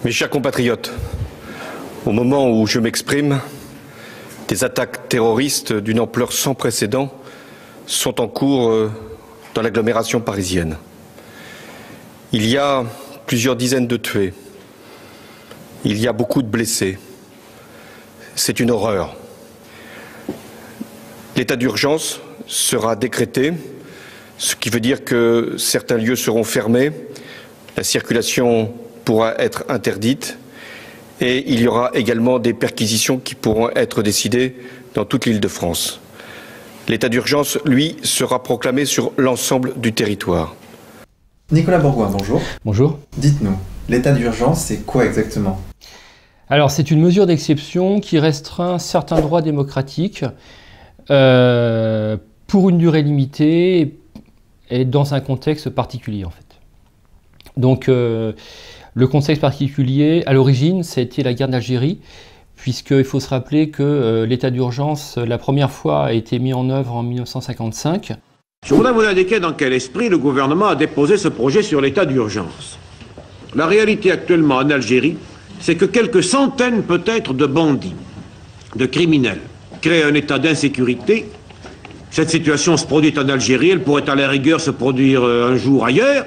Mes chers compatriotes, au moment où je m'exprime, des attaques terroristes d'une ampleur sans précédent sont en cours dans l'agglomération parisienne. Il y a plusieurs dizaines de tués. Il y a beaucoup de blessés. C'est une horreur. L'état d'urgence sera décrété, ce qui veut dire que certains lieux seront fermés, la circulation pourra être interdite et il y aura également des perquisitions qui pourront être décidées dans toute l'Île-de-France. L'état d'urgence, lui, sera proclamé sur l'ensemble du territoire. Nicolas Bourgoin, bonjour. Bonjour. Dites-nous, l'état d'urgence, c'est quoi exactement ? Alors, c'est une mesure d'exception qui restreint certains droits démocratiques pour une durée limitée et dans un contexte particulier, en fait. Donc, le contexte particulier, à l'origine, ça a été la guerre d'Algérie, puisqu'il faut se rappeler que l'état d'urgence, la première fois, a été mis en œuvre en 1955. Je voudrais vous indiquer dans quel esprit le gouvernement a déposé ce projet sur l'état d'urgence. La réalité actuellement en Algérie, c'est que quelques centaines peut-être de bandits, de criminels, créent un état d'insécurité. Cette situation se produit en Algérie, elle pourrait à la rigueur se produire un jour ailleurs.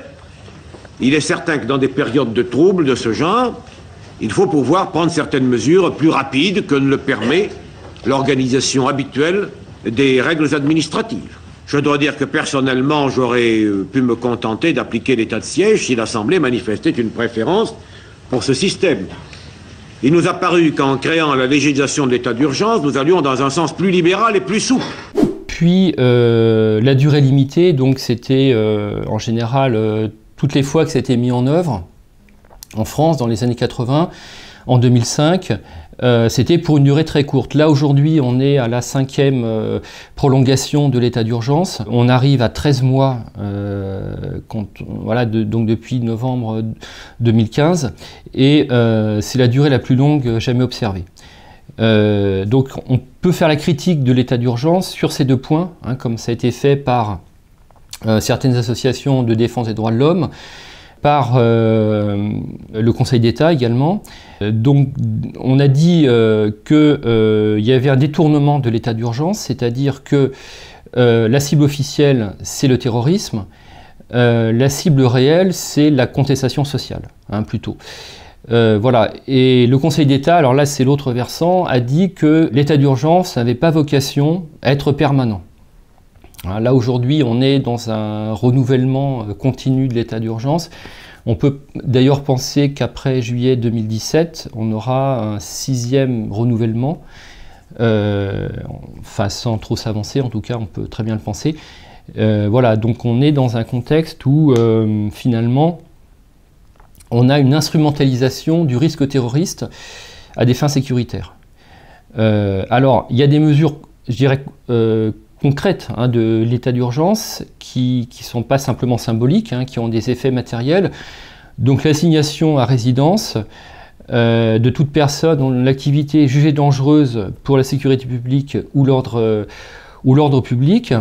Il est certain que dans des périodes de troubles de ce genre, il faut pouvoir prendre certaines mesures plus rapides que ne le permet l'organisation habituelle des règles administratives. Je dois dire que personnellement, j'aurais pu me contenter d'appliquer l'état de siège si l'Assemblée manifestait une préférence pour ce système. Il nous a paru qu'en créant la législation de l'état d'urgence, nous allions dans un sens plus libéral et plus souple. Puis la durée limitée, donc c'était en général toutes les fois que ça a été mis en œuvre en France dans les années 80, en 2005, c'était pour une durée très courte. Là aujourd'hui on est à la 5e prolongation de l'état d'urgence. On arrive à 13 mois donc depuis novembre 2015 et c'est la durée la plus longue jamais observée. Donc on peut faire la critique de l'état d'urgence sur ces deux points, hein, comme ça a été fait par certaines associations de défense des droits de l'homme, par le Conseil d'État également. Donc on a dit qu'il y avait un détournement de l'état d'urgence, c'est-à-dire que la cible officielle c'est le terrorisme, la cible réelle c'est la contestation sociale, hein, plutôt. Voilà. Et le Conseil d'État, alors là c'est l'autre versant, a dit que l'état d'urgence n'avait pas vocation à être permanent. Là aujourd'hui on est dans un renouvellement continu de l'état d'urgence. On peut d'ailleurs penser qu'après juillet 2017 on aura un 6e renouvellement, enfin sans trop s'avancer, en tout cas on peut très bien le penser. Voilà, donc on est dans un contexte où finalement on a une instrumentalisation du risque terroriste à des fins sécuritaires. Alors il y a des mesures, je dirais, concrètes, hein, de l'état d'urgence qui ne sont pas simplement symboliques, hein, qui ont des effets matériels. Donc l'assignation à résidence de toute personne dont l'activité est jugée dangereuse pour la sécurité publique ou l'ordre public.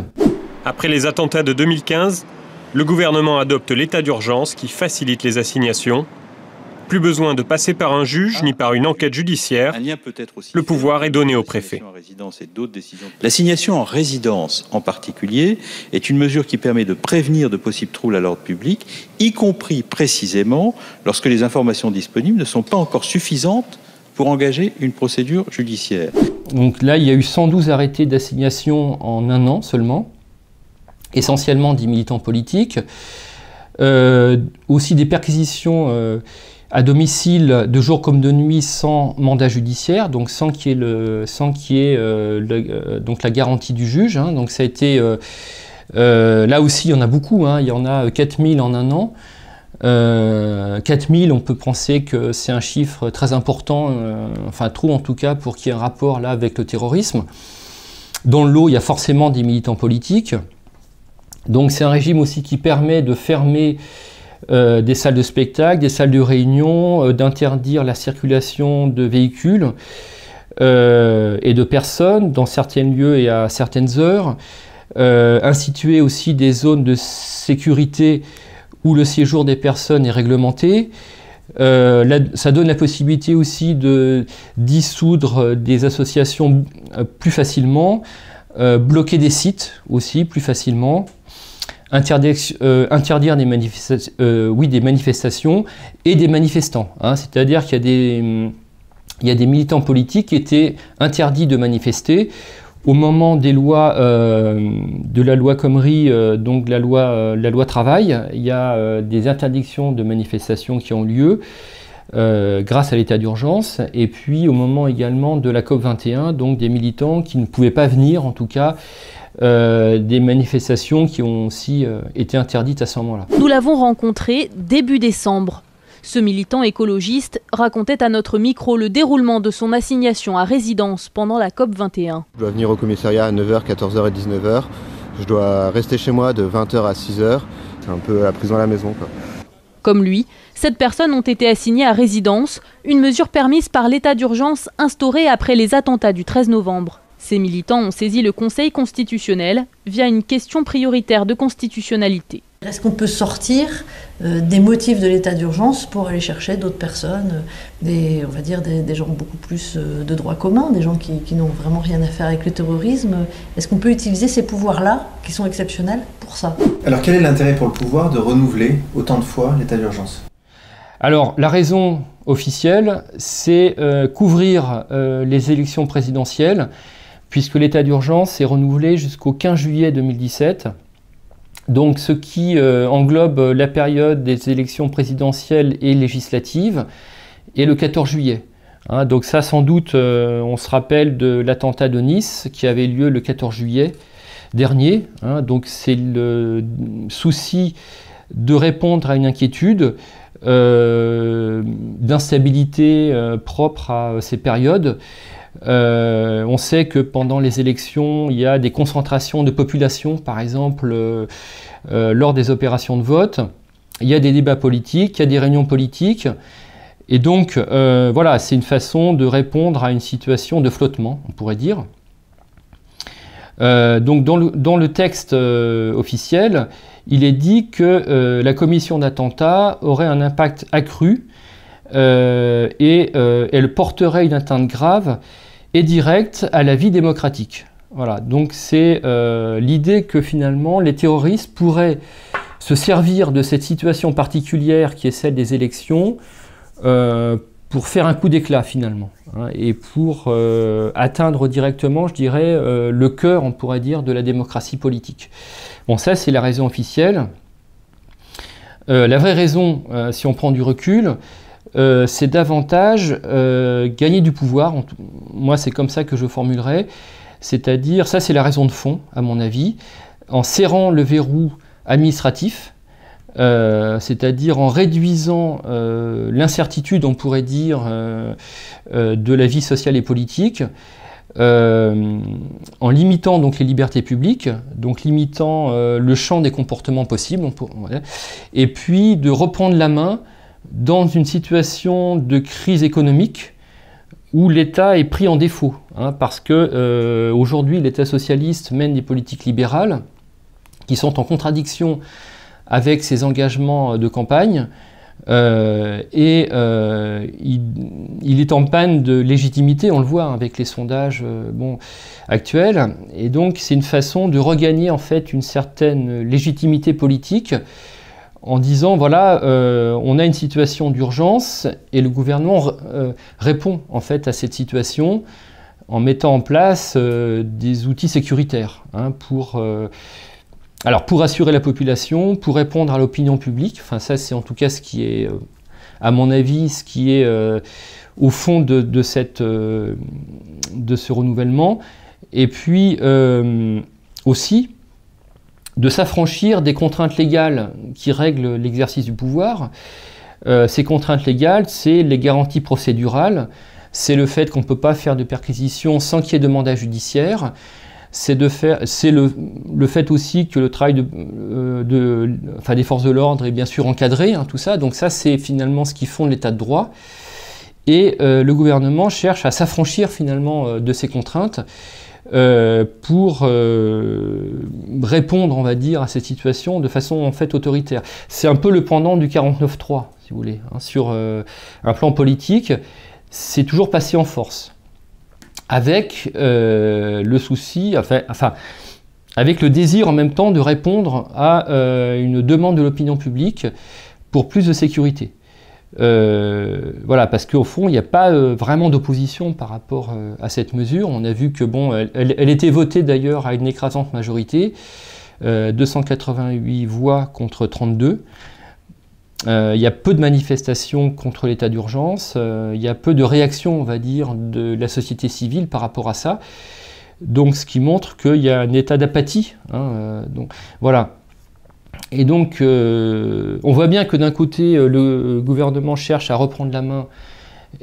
Après les attentats de 2015, le gouvernement adopte l'état d'urgence qui facilite les assignations. Plus besoin de passer par un juge ni par une enquête judiciaire. Le pouvoir est donné au préfet. L'assignation en résidence en particulier est une mesure qui permet de prévenir de possibles troubles à l'ordre public, y compris précisément lorsque les informations disponibles ne sont pas encore suffisantes pour engager une procédure judiciaire. Donc là, il y a eu 112 arrêtés d'assignation en un an seulement, essentiellement des militants politiques, aussi des perquisitions à domicile de jour comme de nuit sans mandat judiciaire, donc sans qu'il y ait, donc la garantie du juge, hein. Donc ça a été, là aussi il y en a beaucoup, hein. Il y en a 4000 en un an. 4000, on peut penser que c'est un chiffre très important, enfin trop en tout cas, pour qu'il y ait un rapport là avec le terrorisme. Dans le lot, il y a forcément des militants politiques. Donc c'est un régime aussi qui permet de fermer des salles de spectacle, des salles de réunion, d'interdire la circulation de véhicules et de personnes dans certains lieux et à certaines heures, instituer aussi des zones de sécurité où le séjour des personnes est réglementé, Ça donne la possibilité aussi de dissoudre des associations plus facilement, bloquer des sites aussi plus facilement, interdire des manifestations et des manifestants. Hein. C'est-à-dire qu'il y a des militants politiques qui étaient interdits de manifester. Au moment des lois, de la loi Khomri, donc la loi travail, il y a des interdictions de manifestations qui ont lieu grâce à l'état d'urgence. Et puis au moment également de la COP21, donc des militants qui ne pouvaient pas venir, en tout cas, des manifestations qui ont aussi été interdites à ce moment-là. Nous l'avons rencontré début décembre. Ce militant écologiste racontait à notre micro le déroulement de son assignation à résidence pendant la COP21. Je dois venir au commissariat à 9h, 14h et 19h. Je dois rester chez moi de 20h à 6h. C'est un peu la prison à la maison, quoi. Comme lui, 7 personnes ont été assignées à résidence, une mesure permise par l'état d'urgence instauré après les attentats du 13 novembre. Ces militants ont saisi le Conseil constitutionnel via une question prioritaire de constitutionnalité. Est-ce qu'on peut sortir des motifs de l'état d'urgence pour aller chercher d'autres personnes, on va dire des gens beaucoup plus de droit commun, des gens qui n'ont vraiment rien à faire avec le terrorisme? Est-ce qu'on peut utiliser ces pouvoirs-là, qui sont exceptionnels, pour ça? Alors quel est l'intérêt pour le pouvoir de renouveler autant de fois l'état d'urgence? Alors la raison officielle, c'est couvrir les élections présidentielles, puisque l'état d'urgence est renouvelé jusqu'au 15 juillet 2017. Donc ce qui englobe la période des élections présidentielles et législatives et le 14 juillet. Hein, donc ça sans doute, on se rappelle de l'attentat de Nice qui avait lieu le 14 juillet dernier. Hein, donc c'est le souci de répondre à une inquiétude d'instabilité propre à ces périodes. On sait que pendant les élections, il y a des concentrations de population, par exemple, lors des opérations de vote. Il y a des débats politiques, il y a des réunions politiques. Et donc, voilà, c'est une façon de répondre à une situation de flottement, on pourrait dire. Donc, dans le texte officiel, il est dit que la commission d'attentat aurait un impact accru et elle porterait une atteinte grave et directe à la vie démocratique. Voilà, donc c'est l'idée que finalement les terroristes pourraient se servir de cette situation particulière qui est celle des élections pour faire un coup d'éclat finalement, hein, et pour atteindre directement, je dirais, le cœur, on pourrait dire, de la démocratie politique. Bon, ça c'est la raison officielle. La vraie raison, si on prend du recul, c'est davantage gagner du pouvoir. Moi, c'est comme ça que je formulerais. C'est-à-dire, ça c'est la raison de fond, à mon avis, en serrant le verrou administratif, c'est-à-dire en réduisant l'incertitude, on pourrait dire, de la vie sociale et politique, en limitant donc les libertés publiques, donc limitant le champ des comportements possibles, voilà, et puis de reprendre la main dans une situation de crise économique où l'État est pris en défaut, hein, parce que aujourd'hui l'État socialiste mène des politiques libérales qui sont en contradiction avec ses engagements de campagne, et il est en panne de légitimité, on le voit hein, avec les sondages actuels, et donc c'est une façon de regagner en fait une certaine légitimité politique en disant voilà, on a une situation d'urgence et le gouvernement répond en fait à cette situation en mettant en place des outils sécuritaires hein, pour assurer la population, pour répondre à l'opinion publique. Enfin ça c'est en tout cas ce qui est, à mon avis, ce qui est au fond de ce renouvellement. Et puis aussi de s'affranchir des contraintes légales qui règlent l'exercice du pouvoir. Ces contraintes légales, c'est les garanties procédurales, c'est le fait qu'on ne peut pas faire de perquisition sans qu'il y ait de mandat judiciaire, c'est le fait aussi que le travail des forces de l'ordre est bien sûr encadré, hein, tout ça. Donc ça, c'est finalement ce qui fonde l'état de droit. Et le gouvernement cherche à s'affranchir finalement de ces contraintes pour répondre, on va dire, à cette situation de façon en fait autoritaire. C'est un peu le pendant du 49-3, si vous voulez. Hein, sur un plan politique, c'est toujours passé en force, avec le souci, avec le désir en même temps de répondre à une demande de l'opinion publique pour plus de sécurité. Voilà, parce qu'au fond, il n'y a pas vraiment d'opposition par rapport à cette mesure. On a vu que bon, elle était votée d'ailleurs à une écrasante majorité, 288 voix contre 32. Il y a peu de manifestations contre l'état d'urgence, il y a peu de réactions, on va dire, de la société civile par rapport à ça. Donc, ce qui montre qu'il y a un état d'apathie. Hein, donc, voilà. Et donc, on voit bien que d'un côté, le gouvernement cherche à reprendre la main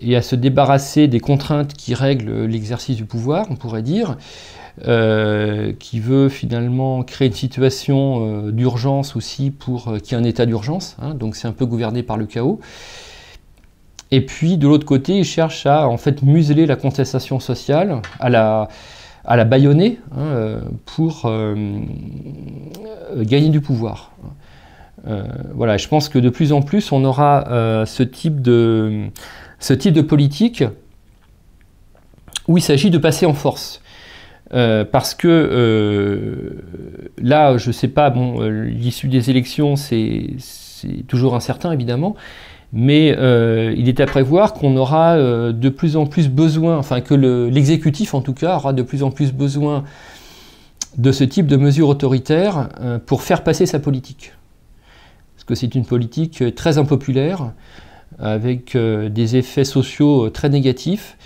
et à se débarrasser des contraintes qui règlent l'exercice du pouvoir, on pourrait dire, qui veut finalement créer une situation d'urgence aussi pour qu'il y ait un état d'urgence. Hein, donc, c'est un peu gouverné par le chaos. Et puis, de l'autre côté, il cherche à en fait museler la contestation sociale, à la bâillonner, hein, pour gagner du pouvoir. Voilà, je pense que de plus en plus, on aura ce type de politique où il s'agit de passer en force. Parce que là, je ne sais pas, bon, l'issue des élections, c'est toujours incertain, évidemment, mais il est à prévoir qu'on aura de plus en plus besoin, enfin que l'exécutif en tout cas aura de plus en plus besoin de ce type de mesures autoritaires pour faire passer sa politique. Parce que c'est une politique très impopulaire, avec des effets sociaux très négatifs,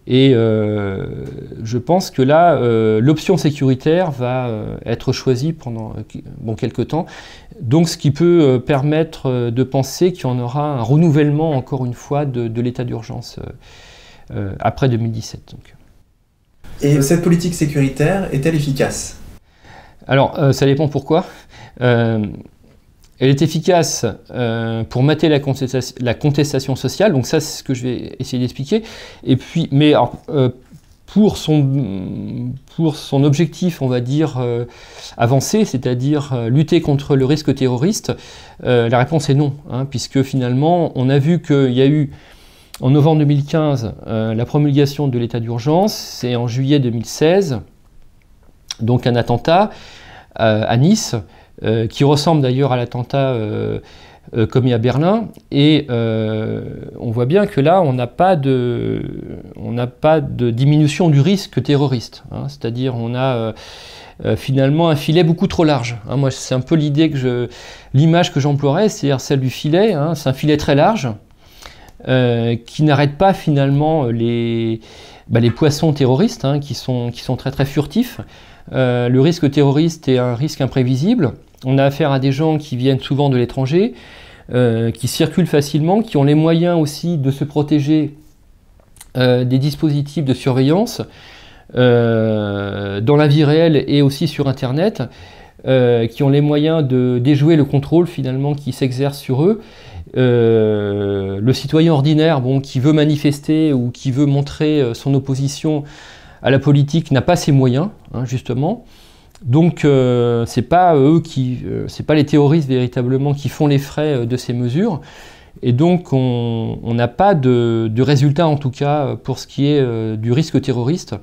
et je pense que là, l'option sécuritaire va être choisie pendant quelques temps. Donc, ce qui peut permettre de penser qu'il y en aura un renouvellement, encore une fois, de l'état d'urgence après 2017. Donc. Et cette politique sécuritaire est-elle efficace? Alors, ça dépend pourquoi. Elle est efficace pour mater la contestation sociale, donc ça c'est ce que je vais essayer d'expliquer. Et puis, mais alors, pour son objectif, on va dire, avancé, c'est-à-dire lutter contre le risque terroriste, la réponse est non, hein, puisque finalement on a vu qu'il y a eu en novembre 2015 la promulgation de l'état d'urgence, c'est en juillet 2016, donc un attentat à Nice, qui ressemble d'ailleurs à l'attentat commis à Berlin, et on voit bien que là, on n'a pas de diminution du risque terroriste, hein, c'est-à-dire on a finalement un filet beaucoup trop large. Hein, moi, c'est un peu l'image que j'emploierais, c'est celle du filet, hein, c'est un filet très large qui n'arrête pas finalement les poissons terroristes, hein, qui sont très très furtifs. Le risque terroriste est un risque imprévisible. On a affaire à des gens qui viennent souvent de l'étranger, qui circulent facilement, qui ont les moyens aussi de se protéger des dispositifs de surveillance dans la vie réelle et aussi sur Internet, qui ont les moyens de déjouer le contrôle finalement qui s'exerce sur eux. Le citoyen ordinaire, qui veut manifester ou qui veut montrer son opposition à la politique n'a pas ces moyens, hein, justement. Donc, c'est pas les terroristes véritablement qui font les frais de ces mesures. Et donc, on n'a pas de résultat, en tout cas, pour ce qui est du risque terroriste.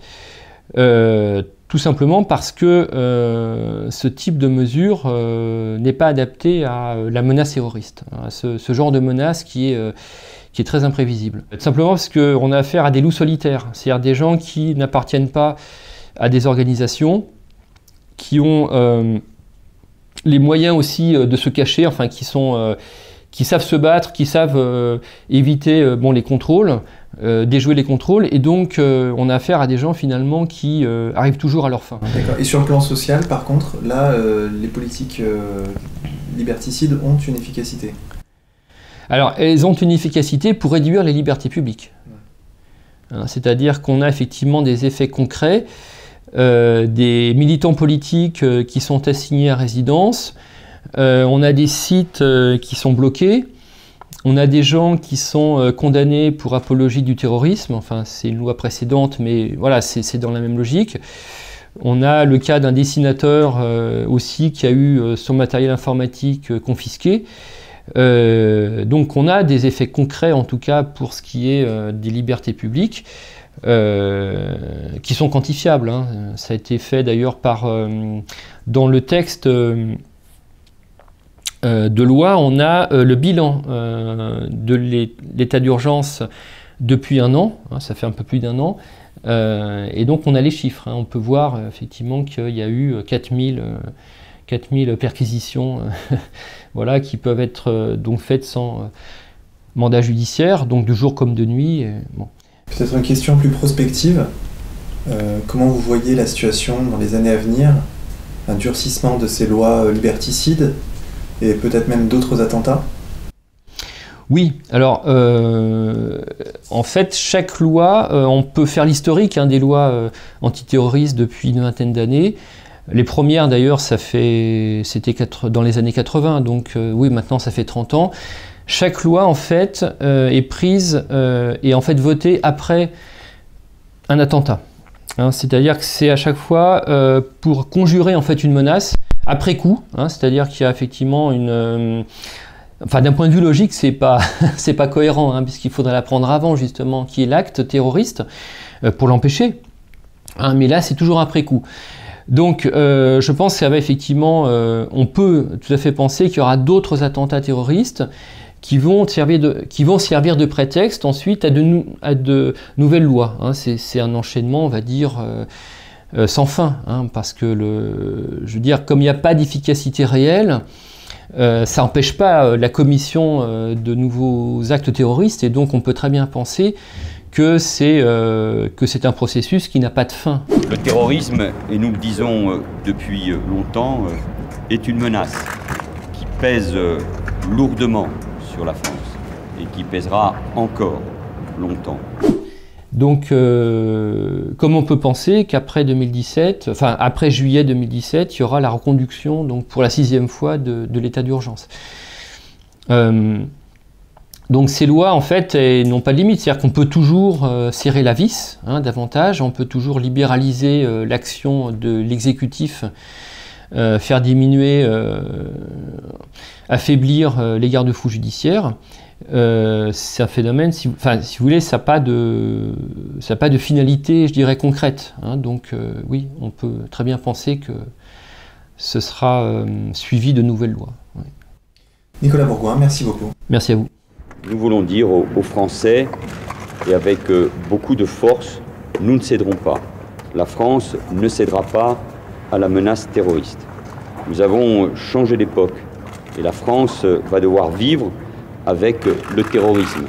Tout simplement parce que ce type de mesure n'est pas adapté à la menace terroriste, à ce genre de menace qui est très imprévisible. Tout simplement parce qu'on a affaire à des loups solitaires, c'est-à-dire des gens qui n'appartiennent pas à des organisations, qui ont les moyens aussi de se cacher, enfin qui savent se battre, qui savent éviter les contrôles, déjouer les contrôles, et donc on a affaire à des gens finalement qui arrivent toujours à leur fin. D'accord. Et sur le plan social, par contre, là, les politiques liberticides ont une efficacité? Alors, elles ont une efficacité pour réduire les libertés publiques. Hein, c'est-à-dire qu'on a effectivement des effets concrets, des militants politiques qui sont assignés à résidence, on a des sites qui sont bloqués, On a des gens qui sont condamnés pour apologie du terrorisme, enfin c'est une loi précédente, mais voilà, c'est dans la même logique. On a le cas d'un dessinateur aussi qui a eu son matériel informatique confisqué. Donc on a des effets concrets en tout cas pour ce qui est des libertés publiques qui sont quantifiables. Hein. Ça a été fait d'ailleurs dans le texte de loi, on a le bilan de l'état d'urgence depuis un an, hein, ça fait un peu plus d'un an, et donc on a les chiffres. Hein. On peut voir effectivement qu'il y a eu 4000 perquisitions voilà, qui peuvent être donc faites sans mandat judiciaire, donc de jour comme de nuit. Bon. Peut-être une question plus prospective. Comment vous voyez la situation dans les années à venir? Un durcissement de ces lois liberticides et peut-être même d'autres attentats? Oui, alors en fait chaque loi, on peut faire l'historique des lois antiterroristes depuis une vingtaine d'années. Les premières d'ailleurs, c'était dans les années 80, donc oui, maintenant ça fait 30 ans. Chaque loi en fait est prise et en fait votée après un attentat. Hein, c'est-à-dire que c'est à chaque fois pour conjurer en fait une menace après coup. Hein, c'est-à-dire qu'il y a effectivement enfin, d'un point de vue logique, c'est pas cohérent, hein, puisqu'il faudrait la prendre avant justement, qui est l'acte terroriste, pour l'empêcher. Hein, mais là, c'est toujours après coup. Donc, je pense qu'effectivement, on peut tout à fait penser qu'il y aura d'autres attentats terroristes qui vont servir de prétexte ensuite à de nouvelles lois. Hein. C'est un enchaînement, on va dire, sans fin, hein, parce que, je veux dire, comme il n'y a pas d'efficacité réelle, ça n'empêche pas la commission de nouveaux actes terroristes, et donc on peut très bien penser que c'est un processus qui n'a pas de fin. Le terrorisme, et nous le disons depuis longtemps, est une menace qui pèse lourdement sur la France et qui pèsera encore longtemps. Donc, comme on peut penser qu'après 2017, enfin après juillet 2017, il y aura la reconduction, donc pour la 6e fois, de l'état d'urgence. Donc ces lois, en fait, n'ont pas de limite, c'est-à-dire qu'on peut toujours serrer la vis, hein, davantage, on peut toujours libéraliser l'action de l'exécutif, faire diminuer, affaiblir les garde-fous judiciaires. C'est un phénomène, si vous voulez, ça n'a pas de finalité, je dirais, concrète. Hein, donc oui, on peut très bien penser que ce sera suivi de nouvelles lois. Ouais. Nicolas Bourgoin, merci beaucoup. Merci à vous. Nous voulons dire aux Français, et avec beaucoup de force, nous ne céderons pas. La France ne cédera pas à la menace terroriste. Nous avons changé d'époque et la France va devoir vivre avec le terrorisme.